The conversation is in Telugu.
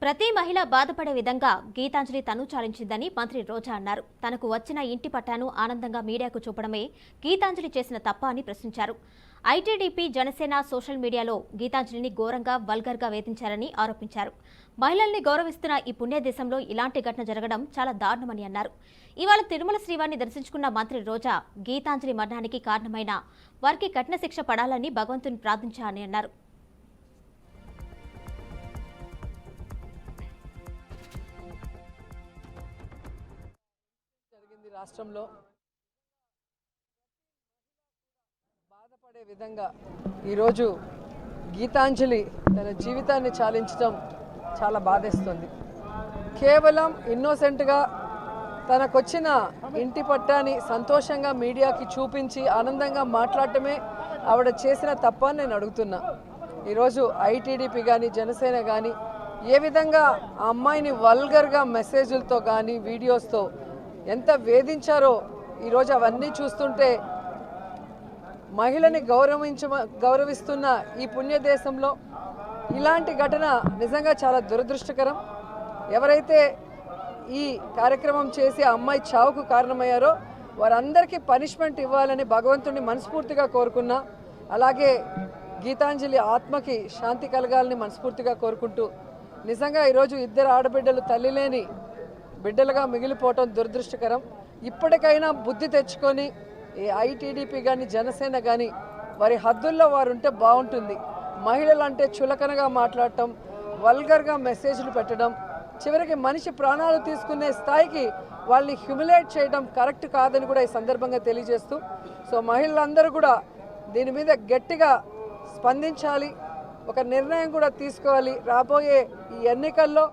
ప్రతి మహిళ బాధపడే విధంగా గీతాంజలి తను చాలించిందని మంత్రి రోజా అన్నారు. తనకు వచ్చిన ఇంటి పట్టాను ఆనందంగా మీడియాకు చూపడమే గీతాంజలి చేసిన తప్ప అని ప్రశ్నించారు. ఐటీడీపీ జనసేన సోషల్ మీడియాలో గీతాంజలిని ఘోరంగా వల్గర్గా వేధించారని ఆరోపించారు. మహిళల్ని గౌరవిస్తున్న ఈ పుణ్యదేశంలో ఇలాంటి ఘటన జరగడం చాలా దారుణమని అన్నారు. ఇవాళ తిరుమల శ్రీవారిని దర్శించుకున్న మంత్రి రోజా గీతాంజలి మరణానికి కారణమైన వారికి కఠిన శిక్ష పడాలని భగవంతుని ప్రార్థించారని అన్నారు. రాష్ట్రంలో బాధపడే విధంగా ఈరోజు గీతాంజలి తన జీవితాన్ని చాలించడం చాలా బాధేస్తుంది. కేవలం ఇన్నోసెంట్గా తనకొచ్చిన ఇంటి పట్టాని సంతోషంగా మీడియాకి చూపించి ఆనందంగా మాట్లాడటమే ఆవిడ చేసిన తప్పని నేను అడుగుతున్నా. ఈరోజు ఐటీడీపీ కానీ జనసేన కానీ ఏ విధంగా ఆ అమ్మాయిని వల్గర్గా మెసేజ్లతో కానీ వీడియోస్తో ఎంత వేధించారో ఈరోజు అవన్నీ చూస్తుంటే మహిళని గౌరవిస్తున్న ఈ పుణ్యదేశంలో ఇలాంటి ఘటన నిజంగా చాలా దురదృష్టకరం. ఎవరైతే ఈ కార్యక్రమం చేసి ఆ అమ్మాయి చావుకు కారణమయ్యారో వారందరికీ పనిష్మెంట్ ఇవ్వాలని భగవంతుడిని మనస్ఫూర్తిగా కోరుకున్నా. అలాగే గీతాంజలి ఆత్మకి శాంతి కలగాలని మనస్ఫూర్తిగా కోరుకుంటూ నిజంగా ఈరోజు ఇద్దరు ఆడబిడ్డలు తల్లి లేని బిడ్డలుగా మిగిలిపోవటం దురదృష్టకరం. ఇప్పటికైనా బుద్ధి తెచ్చుకొని ఈ ఐటీడీపీ కానీ జనసేన కానీ వారి హద్దుల్లో వారు ఉంటే బాగుంటుంది. మహిళలు అంటే చులకనగా మాట్లాడటం, వల్గర్గా మెసేజ్లు పెట్టడం, చివరికి మనిషి ప్రాణాలు తీసుకునే స్థాయికి వాళ్ళని హ్యూమిలేట్ చేయడం కరెక్ట్ కాదని కూడా ఈ సందర్భంగా తెలియజేస్తూ, సో మహిళలందరూ కూడా దీని మీద గట్టిగా స్పందించాలి, ఒక నిర్ణయం కూడా తీసుకోవాలి. రాబోయే ఈ ఎన్నికల్లో